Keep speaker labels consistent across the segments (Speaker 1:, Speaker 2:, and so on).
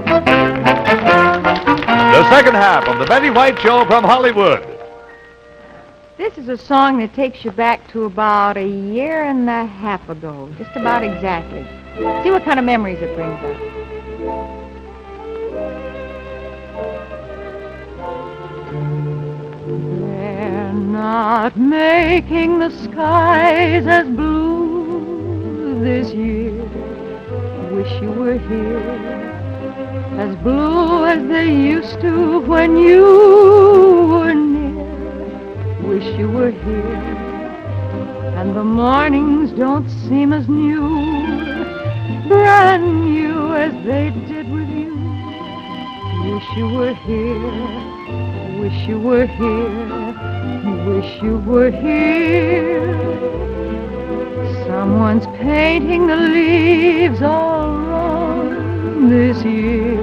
Speaker 1: The second half of the Betty White Show from Hollywood.
Speaker 2: This is a song that takes you back to about a year and a half ago, just about exactly. See what kind of memories it brings up. They're not making the skies as blue this year. Wish you were here. As blue as they used to when you were near. Wish you were here. And the mornings don't seem as new, brand new as they did with you. Wish you were here. Wish you were here. Wish you were here. Someone's painting the leaves all wrong this year.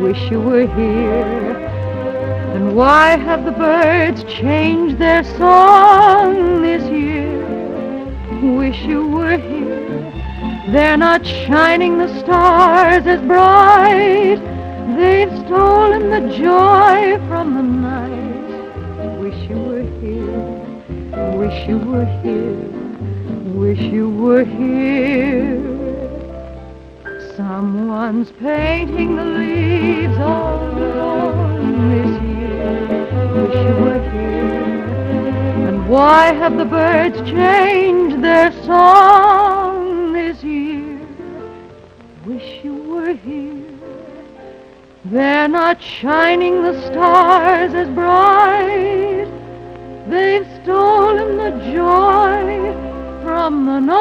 Speaker 2: Wish you were here. And why have the birds changed their song this year? Wish you were here. They're not shining the stars as bright. They've stolen the joy from the night. Wish you were here. Wish you were here. Wish you were here. Someone's painting the leaves all alone this year. Wish you were here. And why have the birds changed their song this year? Wish you were here. They're not shining the stars as bright. They've stolen the joy from the night.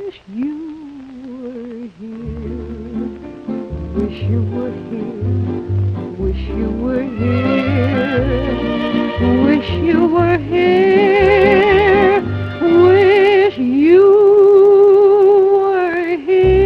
Speaker 2: Wish you were here. Wish you were here. Wish you were here. Wish you were here. Wish you were here.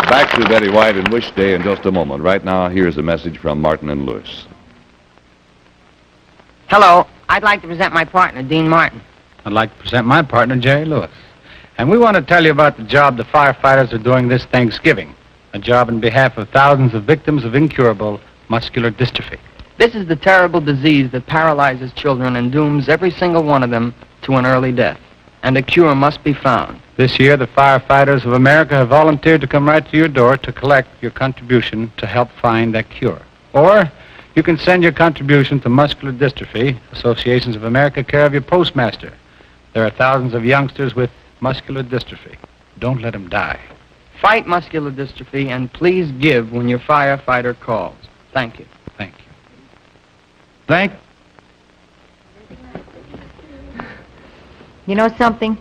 Speaker 1: Back to Betty White and Wish Day in just a moment. Right now, here's a message from Martin and Lewis.
Speaker 3: Hello. I'd like to present my partner, Dean Martin.
Speaker 4: I'd like to present my partner, Jerry Lewis. And we want to tell you about the job the firefighters are doing this Thanksgiving. A job in behalf of thousands of victims of incurable muscular dystrophy.
Speaker 3: This is the terrible disease that paralyzes children and dooms every single one of them to an early death. And a cure must be found.
Speaker 4: This year, the firefighters of America have volunteered to come right to your door to collect your contribution to help find that cure. Or you can send your contribution to Muscular Dystrophy, Associations of America, care of your postmaster. There are thousands of youngsters with muscular dystrophy. Don't let them die.
Speaker 3: Fight muscular dystrophy and please give when your firefighter calls. Thank you.
Speaker 4: Thank you. Thank
Speaker 2: You know something?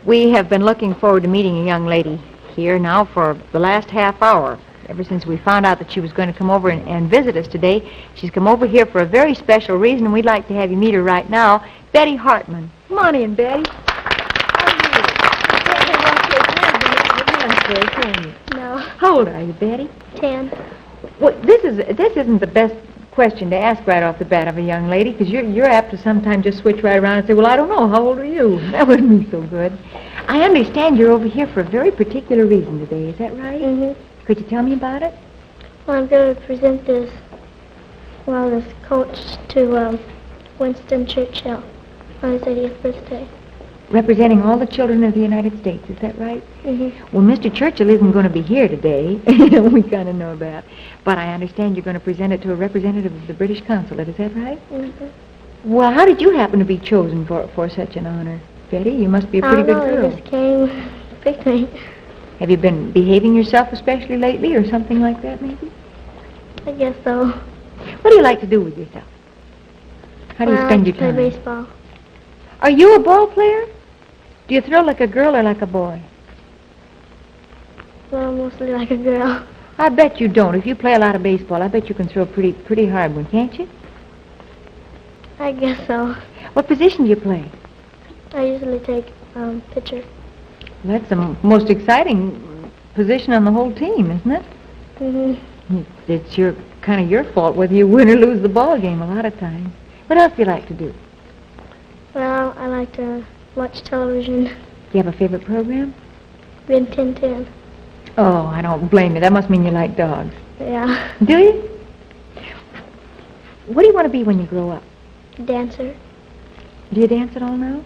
Speaker 2: We have been looking forward to meeting a young lady here now for the last half hour. Ever since we found out that she was going to come over and visit us today, she's come over here for a very special reason, and we'd like to have you meet her right now. Betty Hartman. Come on in, Betty.
Speaker 5: No.
Speaker 2: How old are you, Betty?
Speaker 5: 10.
Speaker 2: Well, this isn't the best question to ask right off the bat of a young lady, because you're apt to sometimes just switch right around and say, well, I don't know, how old are you? That wouldn't be so good. I understand you're over here for a very particular reason today, is that right?
Speaker 5: Mm-hmm.
Speaker 2: Could you tell me about it?
Speaker 5: Well, I'm going to present this coach to Winston Churchill on his 80th birthday.
Speaker 2: Representing all the children of the United States, is that right?
Speaker 5: Mm-hmm.
Speaker 2: Well, Mr. Churchill isn't going to be here today. We kind of know that. But I understand you're going to present it to a representative of the British consulate, is that right?
Speaker 5: Mm-hmm.
Speaker 2: Well, how did you happen to be chosen for such an honor, Betty? You must be a pretty good girl.
Speaker 5: I just came picnic.
Speaker 2: Have you been behaving yourself especially lately, or something like that, maybe?
Speaker 5: I guess so.
Speaker 2: What do you like to do with yourself? How do you spend your time?
Speaker 5: I play baseball.
Speaker 2: Are you a ball player? Do you throw like a girl or like a boy?
Speaker 5: Well, mostly like a girl.
Speaker 2: I bet you don't. If you play a lot of baseball, I bet you can throw a pretty hard one, can't you?
Speaker 5: I guess so.
Speaker 2: What position do you play?
Speaker 5: I usually take pitcher.
Speaker 2: That's the most exciting position on the whole team, isn't it?
Speaker 5: Mm-hmm.
Speaker 2: It's kind of your fault whether you win or lose the ball game a lot of times. What else do you like to do?
Speaker 5: Well, I like to watch television.
Speaker 2: Do you have a favorite program?
Speaker 5: Rin Tin Tin.
Speaker 2: Oh, I don't blame you. That must mean you like dogs.
Speaker 5: Yeah.
Speaker 2: Do you? What do you want to be when you grow up?
Speaker 5: Dancer.
Speaker 2: Do you dance at all now?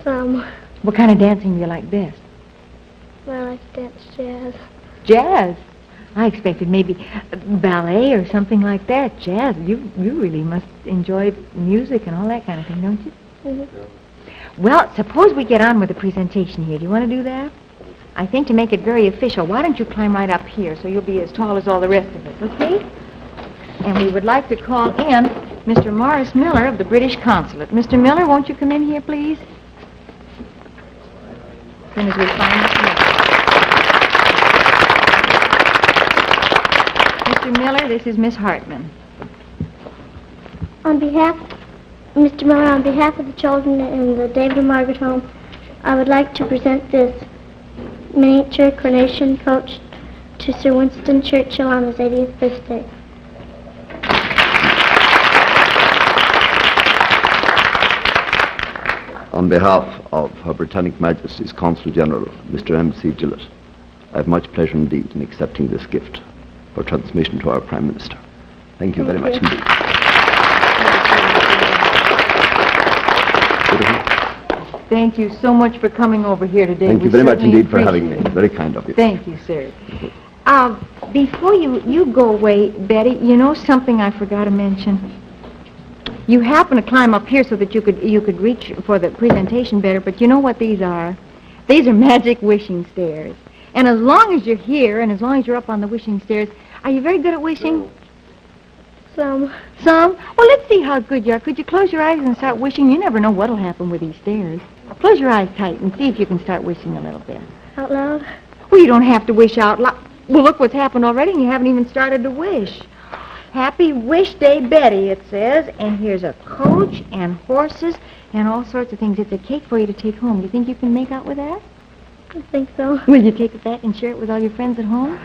Speaker 5: Some.
Speaker 2: What kind of dancing do you like best?
Speaker 5: Well, I like to dance jazz.
Speaker 2: Jazz. I expected maybe ballet or something like that. Jazz. You really must enjoy music and all that kind of thing, don't you?
Speaker 5: Mm-hmm.
Speaker 2: Well, suppose we get on with the presentation here. Do you want to do that? I think to make it very official, why don't you climb right up here so you'll be as tall as all the rest of us, okay? And we would like to call in Mr. Morris Miller of the British Consulate. Mr. Miller, won't you come in here, please? As soon as we find Mr. Miller. Mr. Miller, this is Miss Hartman.
Speaker 5: Mr. Miller, on behalf of the children in the David and Margaret home, I would like to present this miniature coronation coach to Sir Winston Churchill on his 80th birthday.
Speaker 6: On behalf of Her Britannic Majesty's Consul General, Mr. M.C. Gillett, I have much pleasure indeed in accepting this gift for transmission to our Prime Minister. Thank you very much indeed.
Speaker 2: Thank you so much for coming over here today.
Speaker 6: Thank you very much indeed for having me. Very kind of you.
Speaker 2: Thank you, sir. Before you go away, Betty, you know something I forgot to mention? You happen to climb up here so that you could reach for the presentation better, but you know what these are? These are magic wishing stairs. And as long as you're here and as long as you're up on the wishing stairs, are you very good at wishing?
Speaker 5: Some.
Speaker 2: Some? Well, let's see how good you are. Could you close your eyes and start wishing? You never know what'll happen with these stairs. Close your eyes tight and see if you can start wishing a little bit.
Speaker 5: Out loud?
Speaker 2: Well, you don't have to wish out loud. Well, look what's happened already, and you haven't even started to wish. Happy Wish Day, Betty, it says. And here's a coach and horses and all sorts of things. It's a cake for you to take home. You think you can make out with that?
Speaker 5: I think so.
Speaker 2: Will you take it back and share it with all your friends at home?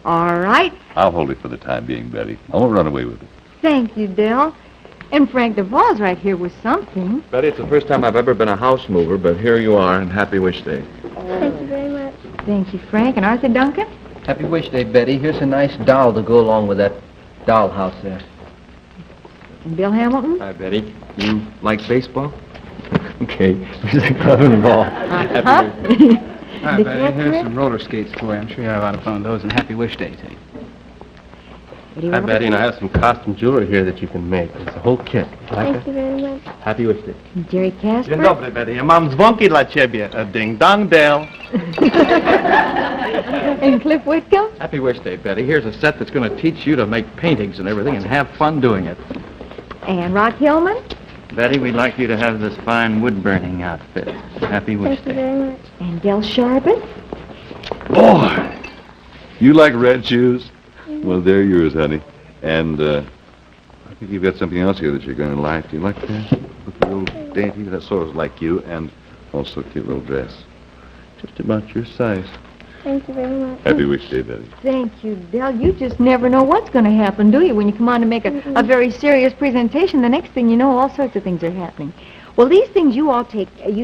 Speaker 2: All right.
Speaker 1: I'll hold it for the time being, Betty. I won't run away with it.
Speaker 2: Thank you, Dell. And Frank DeVos right here with something.
Speaker 7: Betty, it's the first time I've ever been a house mover, but here you are, and Happy Wish Day.
Speaker 5: Thank you very much.
Speaker 2: Thank you, Frank. And Arthur Duncan?
Speaker 3: Happy Wish Day, Betty. Here's a nice doll to go along with that dollhouse there.
Speaker 2: And Bill Hamilton?
Speaker 7: Hi, Betty. You like baseball? Okay. Here's a glove and ball.
Speaker 2: Huh?
Speaker 4: Hi, Betty. Here's some roller skates for you. I'm sure you have a lot of fun with those, and Happy Wish Day to you.
Speaker 7: Hi, Betty, and I have some costume jewelry here that you can make. It's a whole kit.
Speaker 5: Thank you very much.
Speaker 7: Happy Wish Day.
Speaker 2: Jerry Casper?
Speaker 8: Dzień dobry, Betty. Mam dzwonki dla ciebie. Ding-dong bell.
Speaker 2: And Cliff Whitcomb?
Speaker 7: Happy Wish Day, Betty. Here's a set that's going to teach you to make paintings and everything and have fun doing it.
Speaker 2: And Rock Hillman?
Speaker 8: Betty, we'd like you to have this fine wood-burning outfit. Happy Wish
Speaker 5: Thank you
Speaker 8: Day.
Speaker 5: very much.
Speaker 2: And Del Sharbutt?
Speaker 1: Boy! You like red shoes? Well, they're yours, honey. And, I think you've got something else here that you're going to like. Do you like that? Look, a little dainty. That sort of like you. And also a cute little dress. Just about your size.
Speaker 5: Thank you very much.
Speaker 1: Happy Wish Day, Betty.
Speaker 2: Thank you, Del. You just never know what's going to happen, do you? When you come on to make a very serious presentation, the next thing you know, all sorts of things are happening. Well, these things you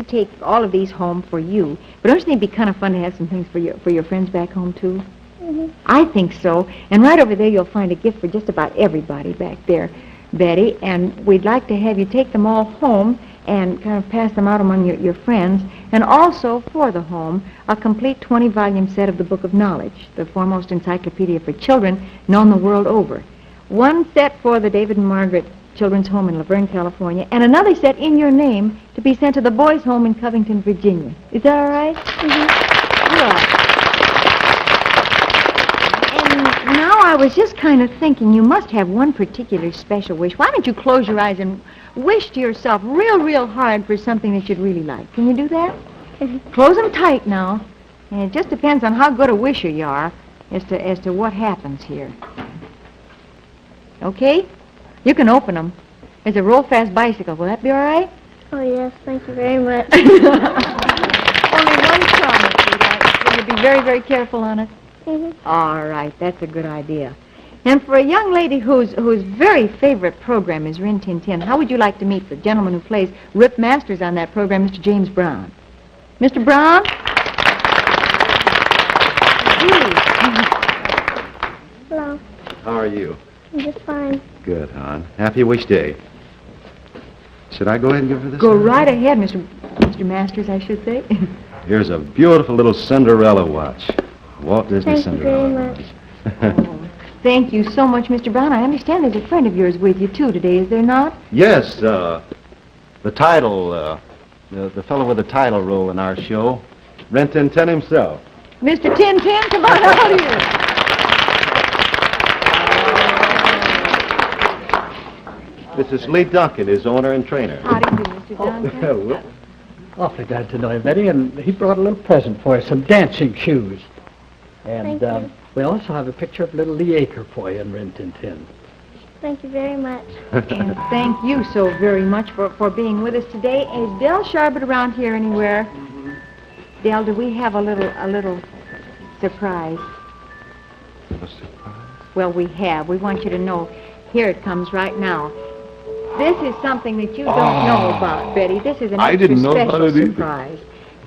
Speaker 2: take all of these home for you. But don't you think it'd be kind of fun to have some things for your friends back home, too? I think so. And right over there, you'll find a gift for just about everybody back there, Betty. And we'd like to have you take them all home and kind of pass them out among your friends. And also, for the home, a complete 20-volume set of the Book of Knowledge, the foremost encyclopedia for children known the world over. One set for the David and Margaret Children's Home in Laverne, California, and another set in your name to be sent to the boys' home in Covington, Virginia. Is that all right? Good. And now I was just kind of thinking you must have one particular special wish. Why don't you close your eyes and wish to yourself real hard for something that you'd really like? Can you do that? Close them tight now. And it just depends on how good a wisher you are as to what happens here. Okay? You can open them. There's a roll-fast bicycle. Will that be all right?
Speaker 5: Oh, yes. Thank you very much.
Speaker 2: Only one promise, sweetheart. Will you be very careful on it? All right, that's a good idea. And for a young lady whose very favorite program is Rin Tin Tin, how would you like to meet the gentleman who plays Rip Masters on that program, Mr. James Brown? Mr. Brown?
Speaker 5: Hello.
Speaker 9: How are you?
Speaker 5: I'm just fine.
Speaker 9: Good, hon. Happy Wish Day. Should I go ahead and give her this?
Speaker 2: Go right ahead, Mr. Masters, I should say.
Speaker 9: Here's a beautiful little Cinderella watch. Walt Disney
Speaker 5: Thank you
Speaker 9: Cinderella.
Speaker 5: very much.
Speaker 2: Thank you so much, Mr. Brown. I understand there's a friend of yours with you, too, today, is there not?
Speaker 9: Yes, the title, the fellow with the title role in our show, Rin Tin Tin himself.
Speaker 2: Mr. Tin Tin, come on out here.
Speaker 9: This is Lee Duncan, his owner and trainer.
Speaker 2: How do you do, Mr. Duncan?
Speaker 10: Awfully glad to know you, Betty, and he brought a little present for you, some dancing shoes. And
Speaker 5: Thank you.
Speaker 10: we also have a picture of little Lee Aker for you in Rin Tin Tin.
Speaker 5: Thank you very much.
Speaker 2: And thank you so very much for being with us today. Is Del Sharbert around here anywhere? Del, do we have a little surprise?
Speaker 1: A surprise?
Speaker 2: Well, we have. We want you to know. Here it comes right now. This is something that you don't know about, Betty. This is an
Speaker 1: I
Speaker 2: extra
Speaker 1: didn't know about
Speaker 2: special
Speaker 1: it either.
Speaker 2: surprise.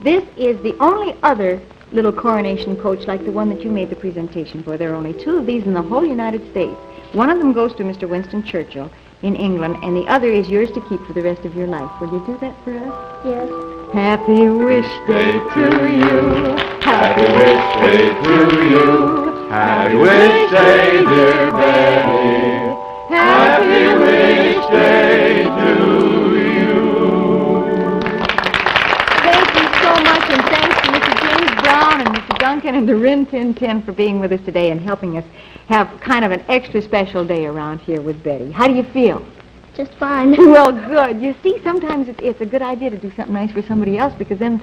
Speaker 2: This is the only other little coronation coach like the one that you made the presentation for. There are only 2 of these in the whole United States. One of them goes to Mr. Winston Churchill in England, and the other is yours to keep for the rest of your life. Will you do that for us?
Speaker 5: Yes.
Speaker 2: Happy Wish Day to you.
Speaker 1: Happy Wish Day to you. Happy Wish Day, dear Betty. Happy Wish Day to you.
Speaker 2: Thank you so much, and thanks to Mr. James Brown and Mr. Duncan and the Rin Tin Tin for being with us today and helping us have kind of an extra special day around here with Betty. How do you feel?
Speaker 5: Just fine.
Speaker 2: Well, good. You see, sometimes it's a good idea to do something nice for somebody else because then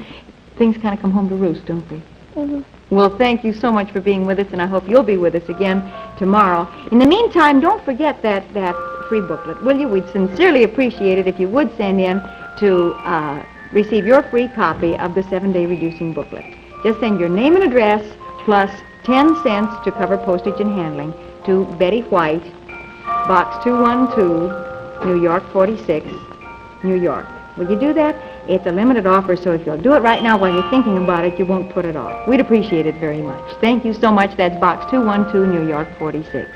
Speaker 2: things kind of come home to roost, don't they? Well, thank you so much for being with us, and I hope you'll be with us again tomorrow. In the meantime, don't forget that free booklet, will you? We'd sincerely appreciate it if you would send in to receive your free copy of the 7-Day Reducing Booklet. Just send your name and address plus 10 cents to cover postage and handling to Betty White, Box 212, New York 46, New York. Will you do that? It's a limited offer, so if you'll do it right now while you're thinking about it, you won't put it off. We'd appreciate it very much. Thank you so much. That's Box 212, New York 46.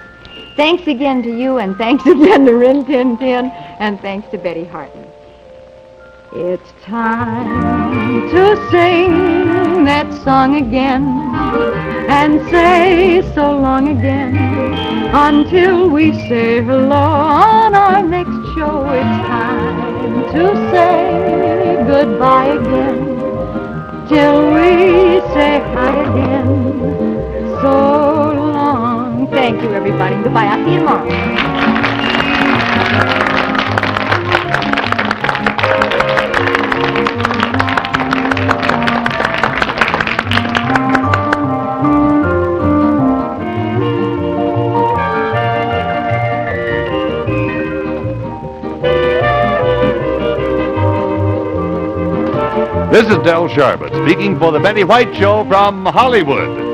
Speaker 2: Thanks again to you, and thanks again to Rin Tin Tin, and thanks to Betty Harton. It's time to sing that song again and say so long again until we say hello on our next show. It's time to say goodbye again till we say hi again. So long. Thank you, everybody. Goodbye. I'll see you tomorrow.
Speaker 1: This is Del Sharbert speaking for the Betty White Show from Hollywood.